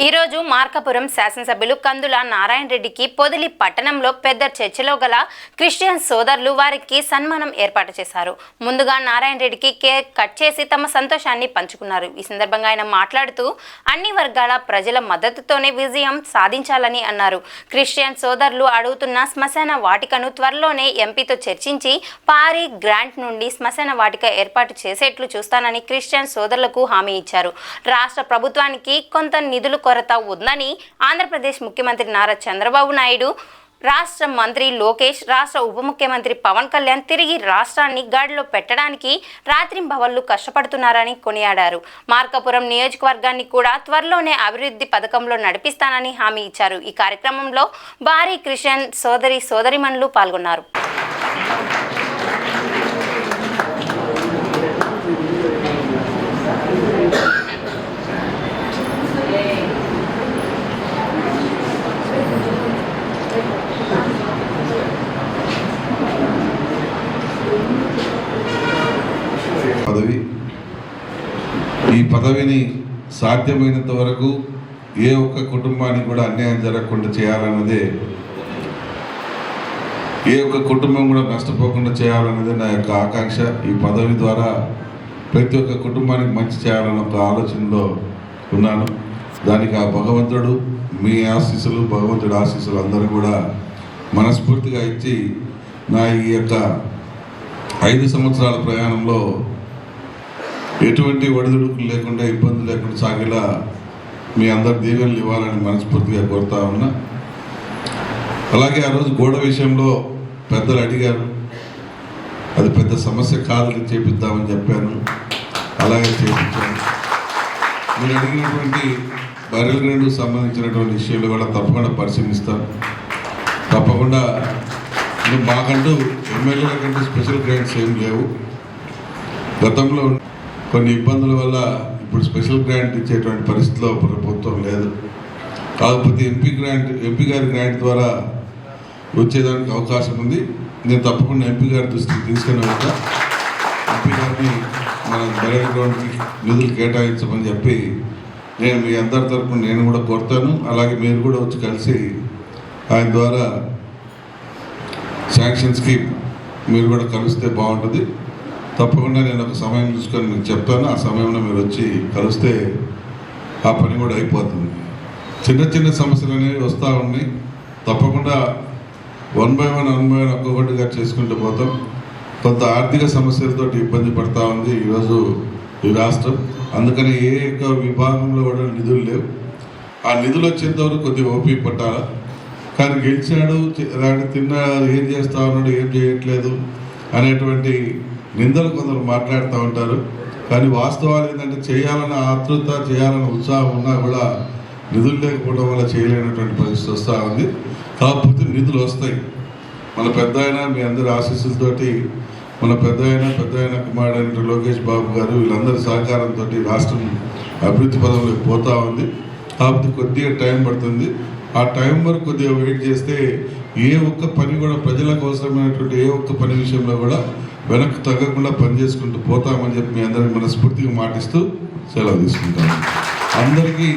ఈ రోజు మార్కాపురం శాసనసభ్యులు కందుల నారాయణ రెడ్డికి పొదిలి పట్టణంలో పెద్ద చర్చిలో గల క్రిస్టియన్ సోదరులు వారికి సన్మానం ఏర్పాటు చేశారు. ముందుగా నారాయణ రెడ్డికి కేక్ కట్ చేసి తమ సంతోషాన్ని పంచుకున్నారు. ఈ సందర్భంగా ఆయన మాట్లాడుతూ అన్ని వర్గాల ప్రజల మద్దతుతోనే విజయం సాధించాలని అన్నారు. క్రిస్టియన్ సోదరులు అడుగుతున్న శ్మశాన వాటికను త్వరలోనే ఎంపీతో చర్చించి పారి గ్రాంట్ నుండి శ్మశాన వాటిక ఏర్పాటు చేసేట్లు చూస్తానని క్రిస్టియన్ సోదరులకు హామీ ఇచ్చారు. రాష్ట్ర ప్రభుత్వానికి కొంత నిధులు కొరత ఉందని ఆంధ్రప్రదేశ్ ముఖ్యమంత్రి నారా చంద్రబాబు నాయుడు, రాష్ట్ర మంత్రి లోకేష్, రాష్ట్ర ఉప ముఖ్యమంత్రి పవన్ కళ్యాణ్ తిరిగి రాష్ట్రాన్ని గాడిలో పెట్టడానికి రాత్రింబవళ్లు కష్టపడుతున్నారని కొనియాడారు. మార్కాపురం నియోజకవర్గాన్ని కూడా త్వరలోనే అభివృద్ధి పథకంలో నడిపిస్తానని హామీ ఇచ్చారు. ఈ కార్యక్రమంలో భారీ క్రిస్టియన్ సోదరిమణులు పాల్గొన్నారు. ఈ పదవిని సాధ్యమైనంత వరకు ఏ ఒక్క కుటుంబానికి కూడా అన్యాయం జరగకుండా చేయాలన్నదే, ఏ ఒక్క కుటుంబం కూడా నష్టపోకుండా చేయాలన్నదే నా యొక్క ఆకాంక్ష. ఈ పదవి ద్వారా ప్రతి ఒక్క కుటుంబానికి మంచి చేయాలన్న ఒక ఆలోచనలో ఉన్నాను. దానికి ఆ భగవంతుడు మీ ఆశీస్సులు, భగవంతుడి ఆశీస్సులు అందరూ కూడా మనస్ఫూర్తిగా ఇచ్చి నా ఈ యొక్క 5 సంవత్సరాల ప్రయాణంలో ఎటువంటి ఒడిదుడుకులు లేకుండా, ఇబ్బందులు లేకుండా సాగేలా మీ అందరు దీవెనలు ఇవ్వాలని మనస్ఫూర్తిగా కోరుతా ఉన్నా. అలాగే ఆ రోజు గోడ విషయంలో పెద్దలు అడిగారు, అది పెద్ద సమస్య కాదని చేపిద్దామని చెప్పాను. అలాగే చేపించాను. మీరు అడిగినటువంటి బర్రెల గ్రేడ్కు సంబంధించినటువంటి విషయాలు కూడా తప్పకుండా పరిశీలిస్తాను. తప్పకుండా మాకంటూ ఎమ్మెల్యేల కంటే స్పెషల్ గ్రాంట్స్ ఏం లేవు. గతంలో కొన్ని ఇబ్బందుల వల్ల ఇప్పుడు స్పెషల్ గ్రాంట్ ఇచ్చేటువంటి పరిస్థితిలో ప్రభుత్వం లేదు. కాకపోతే ఎంపీ గారి గ్రాంట్ ద్వారా వచ్చేదానికి అవకాశం ఉంది. నేను తప్పకుండా ఎంపీ గారి దృష్టికి తీసుకుని వెళ్తా. ఎంపీ గారిని మన బర్రెల గ్రౌండ్కి నిధులు కేటాయించమని చెప్పి నేను మీ అందరి తరఫున నేను కూడా కోరుతాను. అలాగే మీరు కూడా వచ్చి కలిసి ఆయన ద్వారా శాంక్షన్స్కి మీరు కూడా కలిస్తే బాగుంటుంది. తప్పకుండా నేను ఒక సమయం చూసుకొని మీకు చెప్తాను. ఆ సమయంలో మీరు వచ్చి కలిస్తే ఆ పని కూడా అయిపోతుంది. చిన్న చిన్న సమస్యలు అనేవి వస్తూ ఉన్నాయి. తప్పకుండా 1 by 1 ఒక్కొక్కటిగా చేసుకుంటూ పోతాం. కొంత ఆర్థిక సమస్యలతో ఇబ్బంది పడతా ఉంది ఈరోజు ఈ రాష్ట్రం. అందుకని ఏ యొక్క విభాగంలో కూడా నిధులు లేవు. ఆ నిధులు వచ్చేంతవరకు కొద్దిగా ఓపిక పట్టాల. కానీ గెలిచాడు, తిన్నాడు, ఏం చేస్తా ఉన్నాడు, ఏం చేయట్లేదు అనేటువంటి నిందలు కొందరు మాట్లాడుతూ ఉంటారు. కానీ వాస్తవాలు ఏంటంటే చేయాలన్న ఆతృత, చేయాలన్న ఉత్సాహం ఉన్నా కూడా నిధులు లేకపోవడం వల్ల చేయలేనటువంటి పరిస్థితి వస్తూ ఉంది. కాకపోతే నిధులు వస్తాయి. మన పెద్ద ఆయన మీ అందరి ఆశీస్సులతోటి, మన పెద్ద ఆయన కుమారుడైన లోకేష్ బాబు గారు వీళ్ళందరి సహకారంతో రాష్ట్రం అభివృద్ధి పదంలోకి పోతూ ఉంది. కాకపోతే కొద్దిగా టైం పడుతుంది. ఆ టైం వరకు కొద్దిగా వెయిట్ చేస్తే ఏ ఒక్క పని కూడా ప్రజలకు అవసరమైనటువంటి ఏ ఒక్క పని విషయంలో కూడా వెనక్కి తగ్గకుండా పనిచేసుకుంటూ పోతామని చెప్పి మీ అందరికీ మనస్ఫూర్తిగా మాటిస్తూ సెలవు తీసుకుంటాను. అందరికీ